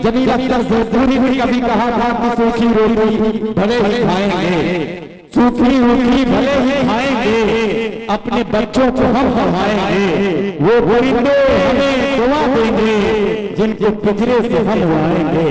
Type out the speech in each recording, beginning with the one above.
जमीला ज़ैतूनी ने कभी कहा था कि सूखी रोटी भले ही खाएंगे, सूखी रोटी भले ही खाएंगे, अपने बच्चों को हम खवाएंगे, वो परिंदे हमें दुआ देंगे जिनके पिंजरे से हम उड़ाएंगे।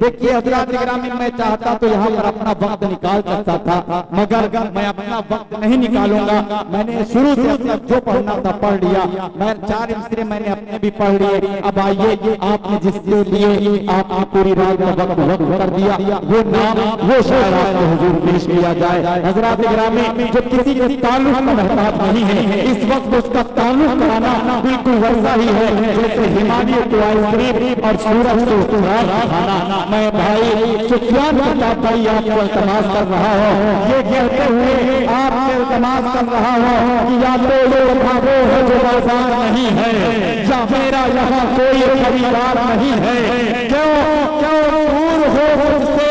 देखिए हज़रात ग्रामी, मैं चाहता तो यहाँ पर अपना वक्त निकाल सकता था, मगर मैं अपना वक्त नहीं निकालूंगा। मैंने शुरू से अब तक जो पढ़ना था पढ़ लिया। मैं 4 मिसरे मैंने अपने भी पढ़ लिए। अब आइए, आपने जिसके लिए आपने पूरी रात का वक्त कर दिया, वो नाम वो शायर आपको हुजूर पेश किया जाए। हज़रात ग्रामी, जो किसी के ताल्लुक का महताज नहीं है, इस वक्त उसका ताल्लुक कराना बिल्कुल वैसा ही है जैसे हिमालय को आइसक्रीम और सूरज को खाना। मैं भाई सुफियान प्रताप भाई आपको इल्तमास कर रहा हूँ, ये कहते हुए आपसे इल्तमास कर रहा हूँ कि या तो ये भागो है जो बाजार नहीं है, या मेरा यहाँ कोई खरीदार नहीं है। क्यों क्यों दूर हो मुझसे,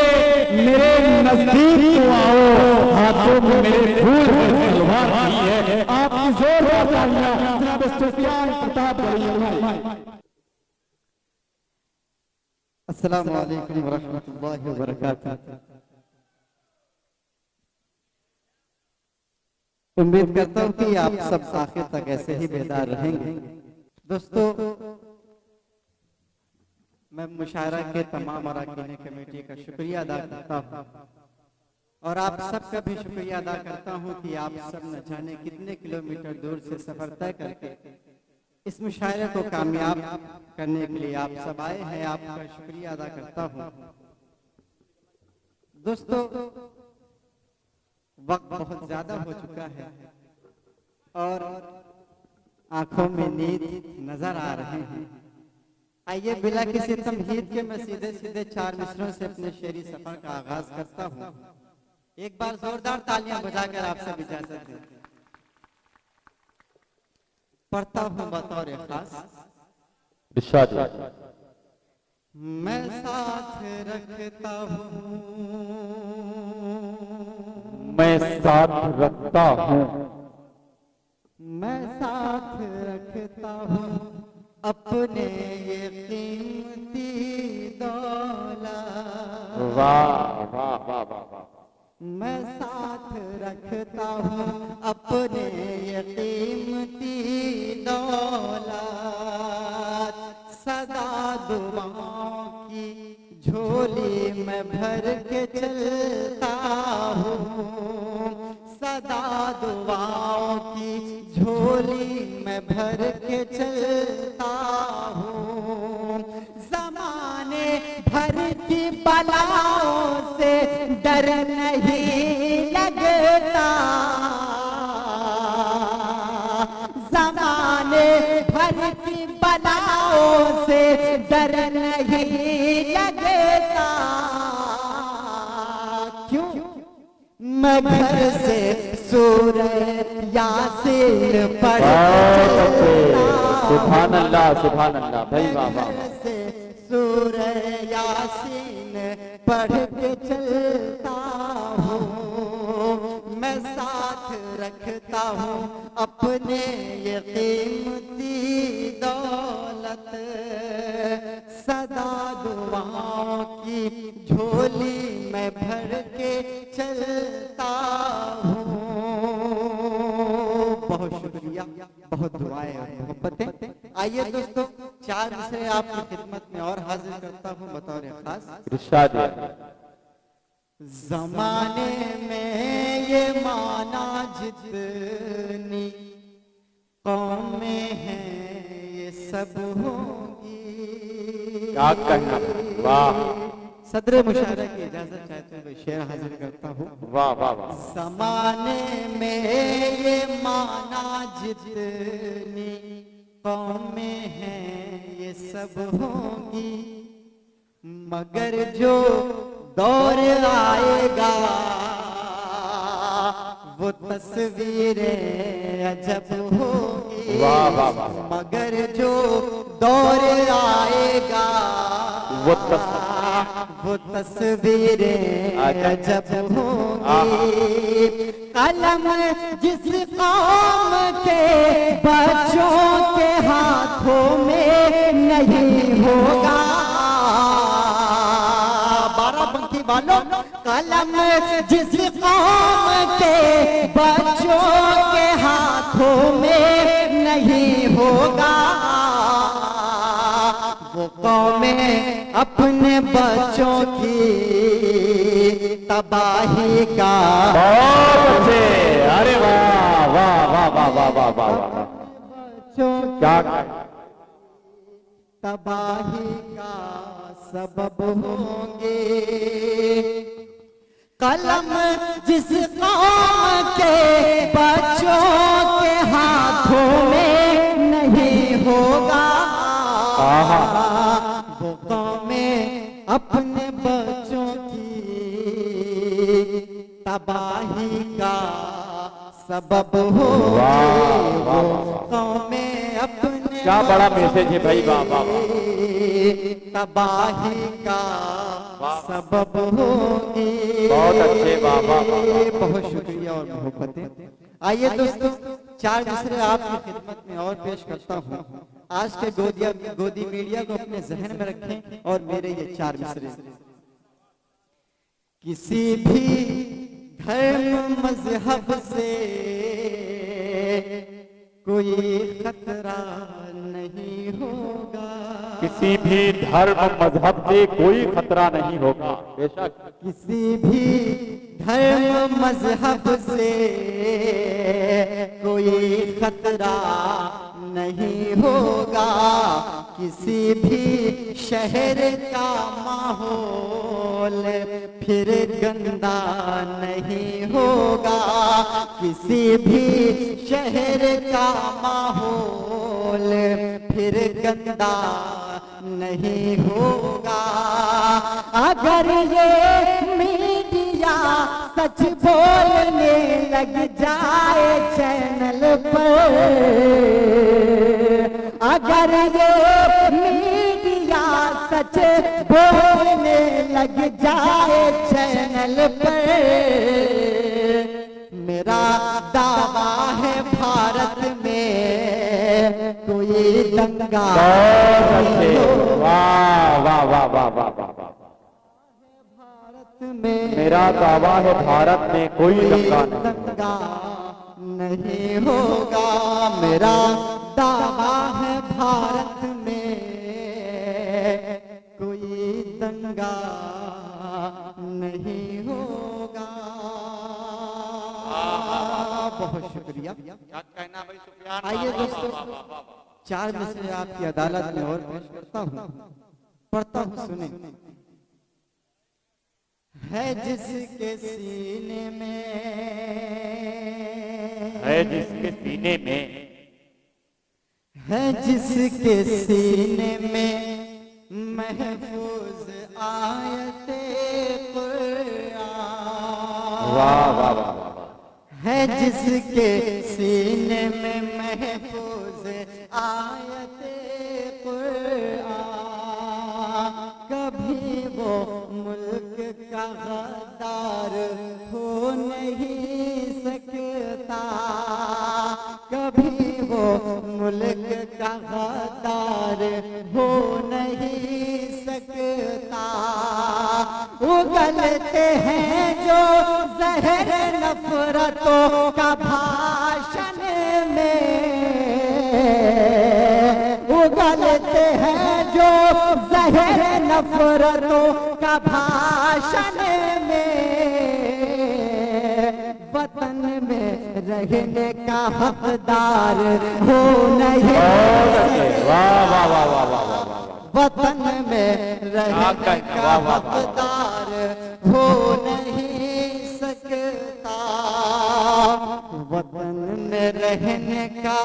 मेरे नजदीक तो आओ, हाथों में मेरे फूल तलवार नहीं है। आपकी जोरदार तालियां जनाब सुफियान प्रताप भाई। अस्सलामु अलैकुम वरहमतुल्लाहि वबरकातुहू। उम्मीद करता हूँ कि आप सब आखिर तक ऐसे ही बेदार रहेंगे। दोस्तों, मैं मुशायरा के तमाम अरकान कमेटी का शुक्रिया अदा करता हूँ और आप सबका भी शुक्रिया अदा करता हूँ कि आप सब न जाने कितने किलोमीटर दूर से सफर तय करके इस मुशायरे को कामयाब करने के लिए आप सब आए हैं। आपका शुक्रिया अदा करता हूँ। दोस्तों, वक्त बहुत ज्यादा हो चुका है और आंखों में नींद नजर आ रहे हैं। आइए बिला किसी तमहीद के मैं सीधे सीधे 4 मिसरों से अपने शेरी सफर का आगाज करता हूँ। एक बार जोरदार तालियां बजाकर आप सब इजाजत दें। पढ़ता हूँ बतौर खास। मैं साथ रखता हूँ, मैं साथ रखता हूँ, मैं साथ रखता हूँ अपने ये कीमती दौलत। वाह वाह वाह वाह। मैं साथ रखता हूँ अपने ये कीमती दौलत, सदा दुआओं की झोली में भर के चलता हूँ, सदा दुआओं की झोली में भर के चलता हूँ। ज़माने भर की बलाओं से डर नहीं लगता, ज़माने भर की बलाओं से डर नहीं लगता। क्यों? मैं घर से सूरह यासीन पढ़ता, सुभान अल्लाह सुभान अल्लाह भाई वाह वाह। सूरह यासीन पढ़ के चलता हूँ, मैं साथ रखता हूँ अपने ये कीमती दौलत, सदा दुआओं की झोली में भर के चलता हूँ। बहुत शुक्रिया, बहुत दुआएं और मोहब्बतें। आइए दोस्तों, 4 मिसरे आपकी खिदमत में और हाजिर करता हूँ बतौर खास। ज़माने में ये माना जितनी कौमें हैं ये सब होंगी। क्या कहना, वाह। सदर मुशायरा की इजाजत चाहते हुए शेर हाजिर करता हूँ। वाह वाह वाह। ज़माने में ये माना जितनी कौमें हैं ये सब होंगी, मगर जो दौर आएगा वो तस्वीरें अजब होगी। वाह वाह वाह। मगर जो दौर आएगा वो तस्वीरें अजब होगी। कलम जिस कौम के बच्चों के हाथों में नहीं होगा, साथी वालों, कलम जिस कौम के बच्चों के हाथों में नहीं होगा, वो कौमें अपने बच्चों की तबाही का। बहुत अच्छे, अरे वाह वाह वाह वाह वाह वाह वाह वाह, क्या तबाही का सबब होंगे। कलम जिस कौम के बच्चों के हाथों में नहीं होगा, वो कौमें अपने बच्चों की तबाही का सबब होंगे। कौमें अपने क्या बड़ा मैसेज है भाई, वाह वाह वाह, तबाही का सबब होगी। बहुत अच्छे, वाह वाह वाह, बहुत शुक्रिया और मोहब्बतें। आइए दोस्तों, चार मिसरे आपकी खिदमत में और पेश करता हूँ। आज के गोदी मीडिया को अपने जहन में रखें और मेरे ये चार मिसरे। किसी भी धर्म मजहब से कोई खतरा नहीं होगा, किसी भी धर्म मजहब से कोई खतरा नहीं होगा, बेशक किसी भी धर्म मजहब से कोई खतरा नहीं होगा, किसी भी शहर का माहौल फिर गंदा नहीं होगा, किसी भी शहर का माहौल फिर गंदा नहीं होगा। अगर ये मीडिया सच बोलने लग जाए चैनल पर, अगर ये मीडिया सच बोलने लग जाए चैनल पर, मेरा दावा है भारत में कोई दंगा नहीं होगा। वाह वाह वाह वाह वाह वाह, भारत में मेरा दावा है भारत में कोई दंगा नहीं होगा। मेरा दावा है भारत में कोई दंगा नहीं होगा। बहुत शुक्रिया। क्या कहना भाई सुफियान, आइए दोस्तों, चार मिसरे आपकी अदालत में और पेश करता हूँ, पढ़ता हूँ, सुने। है जिसके सीने में, है जिसके सीने में, है जिसके सीने में महफूज आयते कुरान, वाह वाह वाह वाह, है जिसके सीने में महफूज आयते कुरान, कभी वो मुल्क का गद्दार हो नहीं सकता, कभी वो मुल्क का गद्दार हो नहीं सकता। उगलते हैं जो जहर नफरतों का भाषण में, उगलते हैं जो जहर नफरतों का भाषण में, वतन में रहने का हकदार हो नहीं सकता। वाह वाह वाह वाह वाह वाह वाह, वतन में रहने का हकदार हो नहीं सकता, वतन में रहने का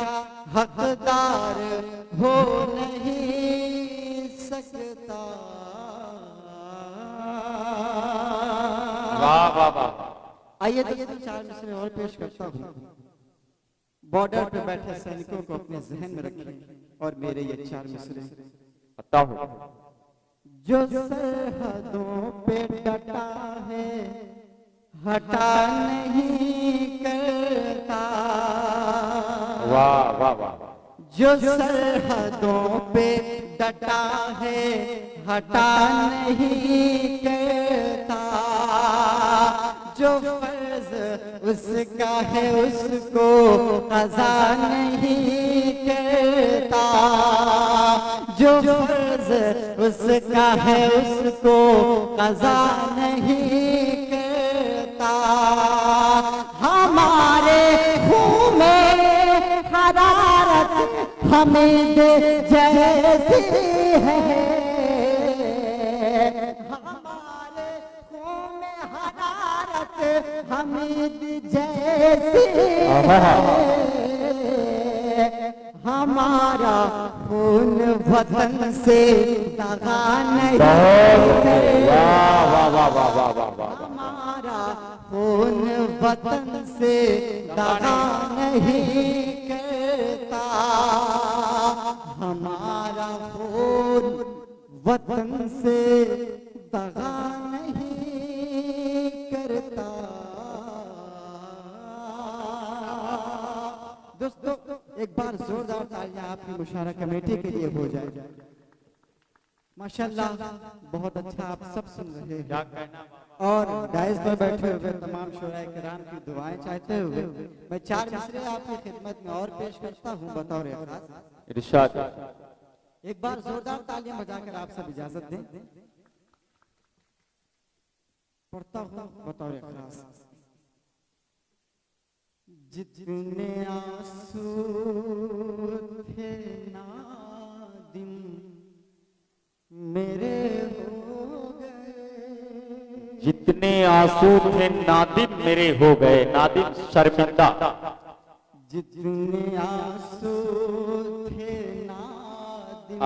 हकदार हो नहीं सकता। वाह वाह वाह। आइए दोस्तों, चार मिसरे और पेश करता हूँ। बॉर्डर पे बैठे सैनिकों को अपने जहन में रखें और मेरे ये चार मिसरे। जो सरहदों पे डटा है हटा नहीं करता, वाह वाह वाह, जो सरहदों पे डटा है हटा नहीं करता, जो फर्ज उसका है उसको कज़ा नहीं करता, जो फर्ज उसका है उसको कज़ा नहीं करता। हमारे खून में हरारत हमीद जैसी है, हमारे खून में हरारत हमीद जैसी है। हमारा खून वतन से दगा नहीं करता, हमारा खून वतन से दगा नहीं करता, हमारा खून वतन से दगा नहीं करता। दोस्तों एक बार जोरदार तालियां आपकी मुशारा कमेटी के लिए हो जाए। माशाल्लाह बहुत अच्छा आप सब सुन रहे हैं और डाइस पर बैठे हुए तमाम शोराए किराम की दुआएं चाहते हुए मैं 4 मिसरे आपकी खिदमत में और पेश करता हूं बतौर खास इरशाद। एक बार जोरदार तालियां बजाकर आप सब इजाजत दें। पढ़ता हूं बतौर खास। जितने आंसू थे नादिम मेरे हो गए, जितने आंसू थे नादिम मेरे हो गए, नादिम शर्मिंदा। जितने आंसू थे नादिम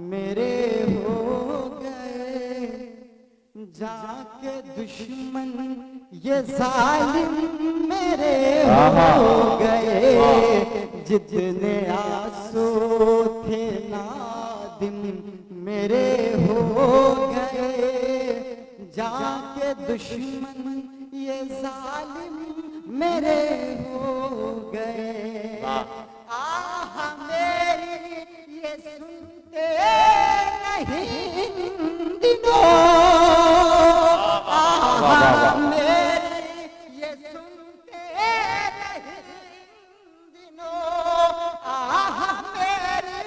मेरे हो गए, जाके दुश्मन ये जालिम मेरे हो गए। जितने आंसू थे नादिम मेरे हो गए, जाके दुश्मन ये जालिम मेरे हो गए। आह मेरी ये सुनते नहीं दिनों, आह मेरी ये सुनते नहीं दिनों, आह मेरी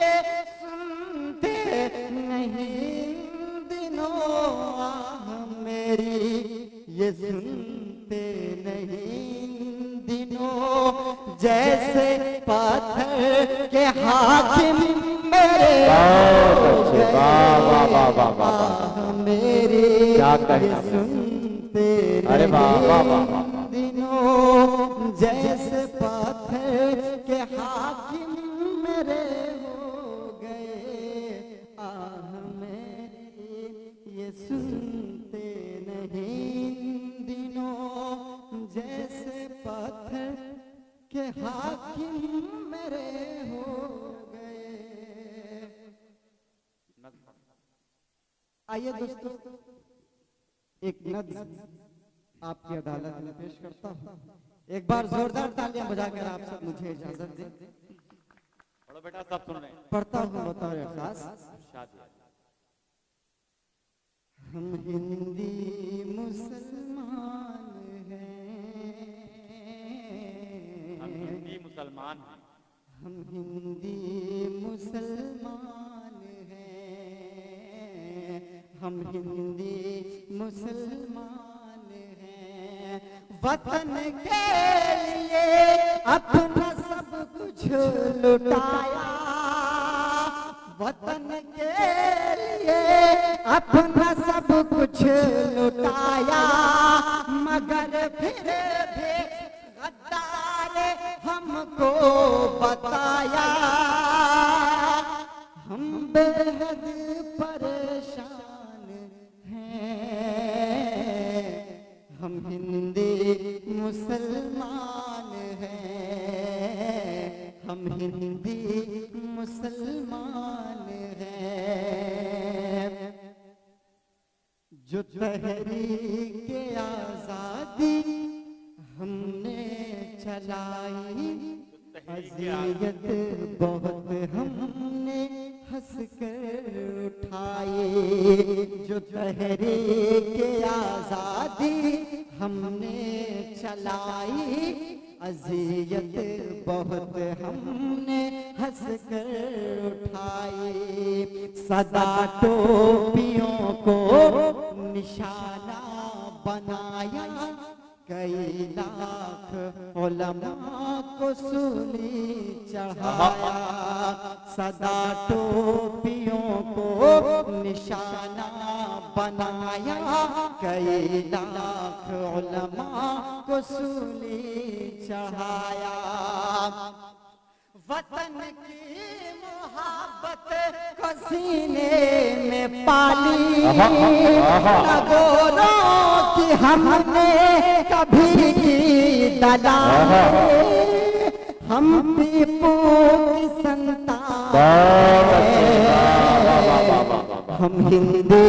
ये सुनते नहीं दिनों, आह मेरी ये सुनते नहीं दिनों। जैसे पत्थर के हाकिम मेरे हो गए, आह मेरी ये सुनते नहीं दिनों। जैसे पत्थर के हाकिम मेरे हो गए, आह मेरी ये सुनते नहीं दिनों। जैसे पत्थर के हाकिम मेरे हो गए। आइए दोस्तों एक नज़्म आपकी अदालत में पेश करता हूँ। एक बार जोरदार तालियां बजाकर आप सब मुझे इजाजत दें। पढ़ो बेटा, सब सुन रहे हैं। पढ़ता हूँ बतौर खास। हम हिंदी मुसलमान हैं, हम हिंदी मुसलमान हैं, हम हिंदी मुसलमान हैं, हम हिंदी मुसलमान हैं। वतन के लिए अपना सब कुछ लुटाया, वतन के लिए अपना सब कुछ लुटाया, मगर फिर भी गद्दार हमको बताया। हम बेहद परेशान हैं, हम हिंदी मुसलमान हैं, हम हिंदी मुसलमान हैं। जो तहरीक आजादी हमने चलाई, अज़ियत बहुत हमने हंस कर उठाए, जो तहरीक आज़ादी हमने चलाई, अज़ियत बहुत हमने हंस कर उठाए। सदा टोपियों को निशाना बनाया, कई लाख उलमा को सूली चढ़ाया। सदा टोपियों को निशाना बनाया, कई लाख उलमा को सूली चढ़ाया। वतन की मोहब्बत को सीने में पाली, नगोरों की हमने कभी की दलाली, हम टीपू की संतान, हम हिंदी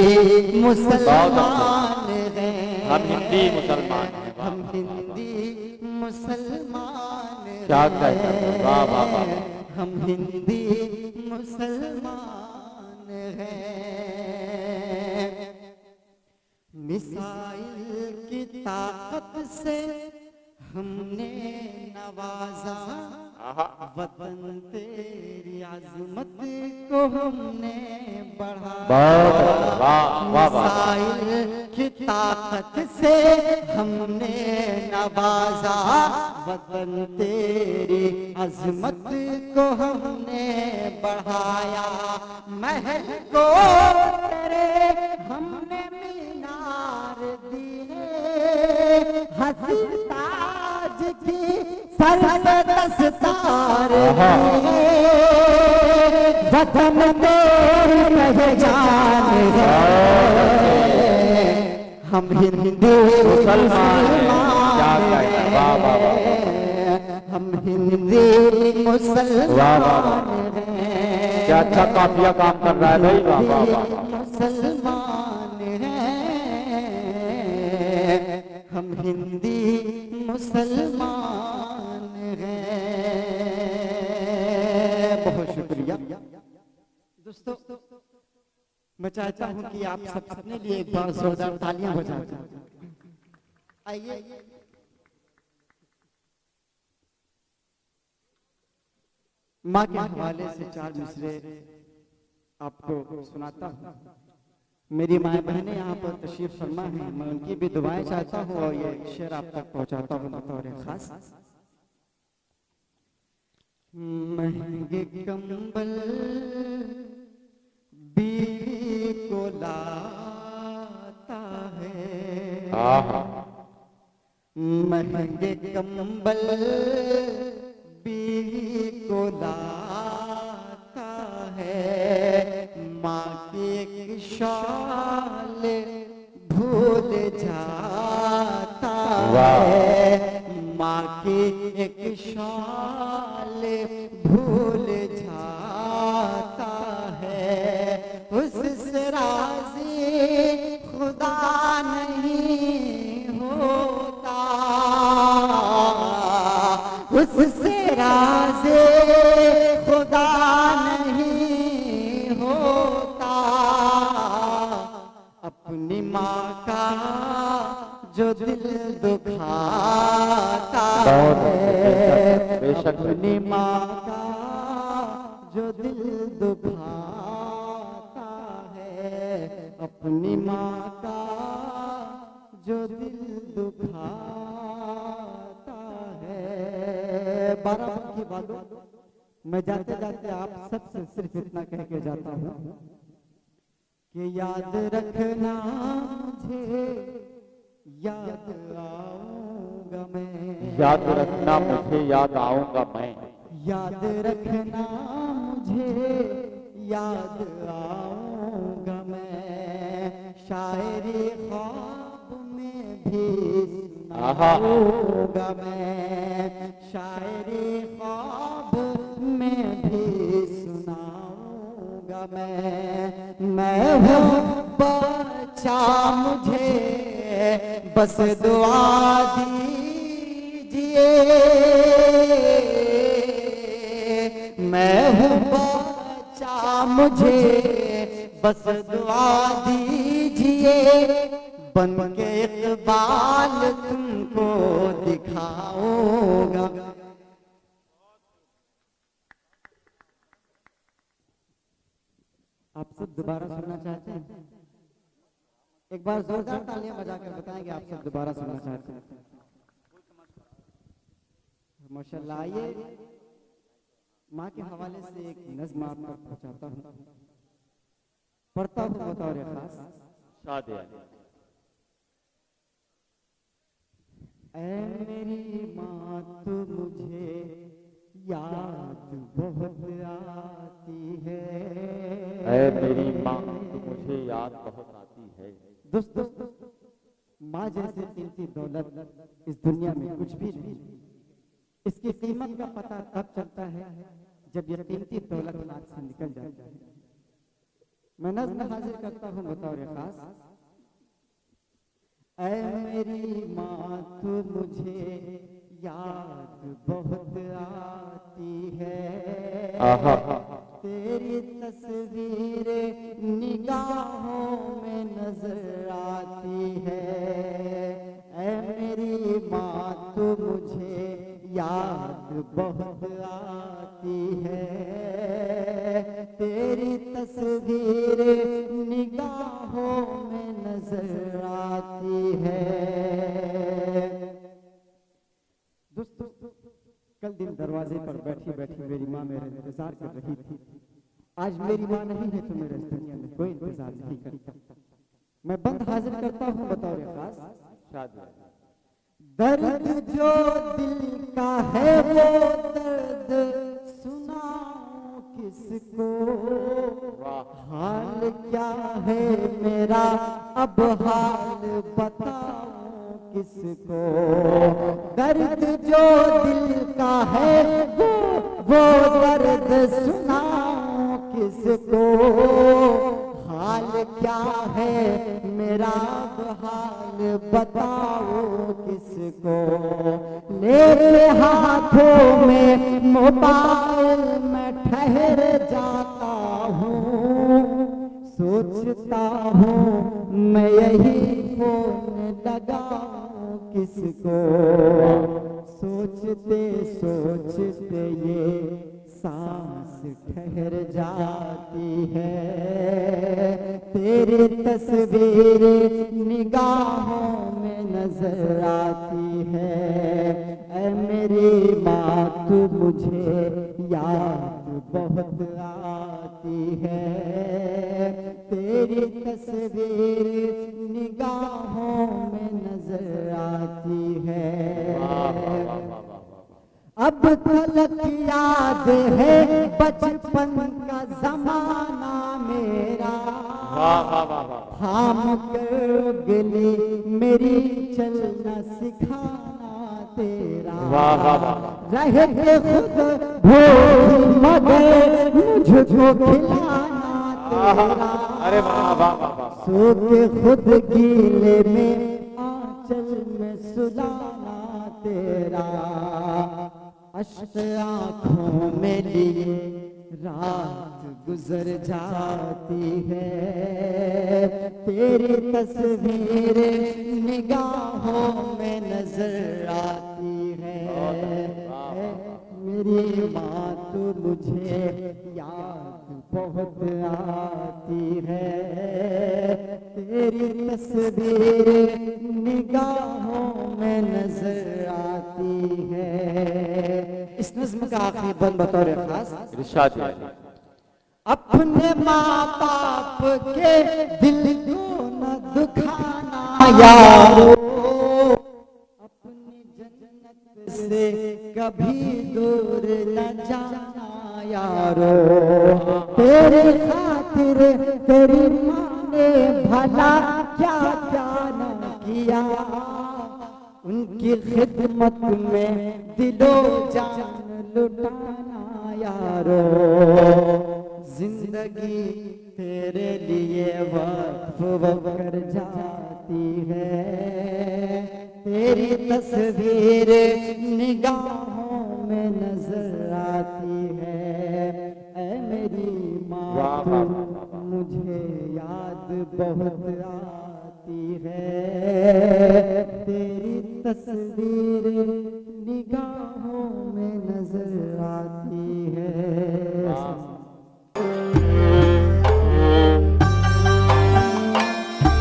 मुसलमान हैं, हम हिंदी मुसलमान हैं, हम हिंदी मुसलमान क्या कहते हैं, वाह वाह वाह, हम हिंदी मुसलमान हैं। मिसाइल की ताकत से हमने नवाजा, वतन तेरी अज़मत को हमने बढ़ाया। मिसाइल की ताकत से हमने नवाजा, वतन तेरी अज़मत को हमने बढ़ाया। महल को तेरे हमने मीनार दिए, हंसी ताज की सर पे दस्तार दिए, वतन तेरी पहचान है, हम हिंदी मुसलमान हैं, हम हिंदी मुसलमान हैं। क्या अच्छा काफिया काम कर रहा है भाई, वाह वाह वाह, मुसलमान हैं, हम हिंदी मुसलमान हैं। बहुत शुक्रिया दोस्तों। मैं चाहता हूं कि आप सब अपने लिए एक बार जोरदार तालियां बजाएं। आइए माँ के हवाले से चार मिसरे आपको सुनाता हूँ। मेरी माए बहनें यहाँ पर तशरीफ फरमा है, मैं उनकी भी दुआएं चाहता हूँ और ये शेर आप तक पहुँचाता हूँ बतौर खास। महंगे कंबल बीवी को लाता है, महंगे कंबल बीवी को लाता है, माँ की एक शाल भूल जाता है, माँ की एक शाल भूल जाता है, उससे राज़ी खुदा नहीं होता, उससे राज़ी खुदा नहीं होता। अपनी माँ का जो दिल दुखाता है, अपनी माँ का जो दिल दुखाता है, अपनी माँ का जो दिल दुखाता है। 12 की बातों मैं जाते जाते आप सबसे सिर्फ इतना कह के जाता हूँ कि याद रखना मुझे याद आऊंगा मैं, याद रखना मुझे याद आऊंगा मैं, याद रखना मुझे याद आऊंगा मैं, शायरी ख्वाब में भी सुनाऊंगा मैं, शायरी ख्वाब में भी सुनाऊंगा मैं हूँ बच्चा मुझे बस दुआ दीजिए, मैं हूँ बच्चा, मुझे बस दुआ दीजिए, बन के इकबाल तुमको दिखाऊंगा। आप सब दोबारा सुनना चाहते हैं? एक बार जोरदार तालियां बजाकर बताएंगे आप सब दोबारा सुनना चाहते हैं? माशाल्लाह। आइए माँ के हवाले से एक नज़्म आप तक पहुंचाता हूँ, पढ़ता हूँ बतौर खास। ऐ मेरी माँ तू मुझे याद बहुत आती है, ऐ मेरी माँ तू मुझे याद बहुत आती है। दोस्तों, माँ जैसे कीमती दौलत इस दुनिया में कुछ भी नहीं। इसकी कीमत का पता तब चलता है जब यह कीमती दौलत हाथ से निकल जाती है। मैं नज़्म हाजिर करता हूँ बतौर खास। ऐ मेरी माँ तू मुझे याद बहुत आती है, तेरी तस्वीर निगाहों में नजर आती है। ऐ मेरी माँ तू मुझे याद बहुत आती है, तेरी तस्वीर निगाहों में नजर आती है। दोस्तों, कल दिन दरवाजे पर बैठी बैठी मेरी माँ मेरा इंतजार कर रही थी। आज मेरी माँ नहीं है तो मेरे इस दुनिया में कोई इंतजार नहीं करता। मैं बंद हाजिर करता हूँ बतौर खास। दर्द जो दिल का है वो दर्द सुनाऊं किसको, हाल क्या है मेरा अब हाल बताऊं किसको। दर्द जो दिल का है वो दर्द सुनाऊं किसको, हाल क्या है मेरा हाल बताओ किसको। लेके हाथों में मोबाइल में ठहर जाता हूँ, सोचता हूँ मैं यही फोन लगाऊं किसको। सोचते सोचते ये सांस ठहर जाती है, तेरी तस्वीर निगाहों में नजर आती है। ऐ मेरी माँ तू मुझे याद बहुत आती है, तेरी तस्वीर निगाहों में नजर आती है। अब तलक याद है बचपन का जमाना मेरा, थाम कर गली मेरी चलना सिखाना तेरा। रह के खुद भूख मगर मुझको खिलाना तेरा। अरे वाह। सो के खुद गीले में आंचल में सुलाना तेरा। अश्क आँखों में लिए रात गुजर जाती है, तेरी तस्वीर निगाहों में नजर आती है। मेरी माँ तू मुझे याद बहुत आती है, तेरी तस्वीर निगाहों में नजर आती है। इस नज़्म का आखिरी बंद बतौर खास इरशाद है। अपने माँ बाप के दिल को न दुखाना यारो, अपनी जन्नत से कभी दूर न जाना यारो। तेरे खातिर तेरी माँ ने भला क्या क्या न किया, उनकी खिदमत में दिलो जान लुटाना यारो। जिंदगी तेरे लिए वक्फ कर जाती है, तेरी तस्वीर निगाहों में नजर आती है। माँ मुझे याद बहुत आती है, तेरी तस्वीर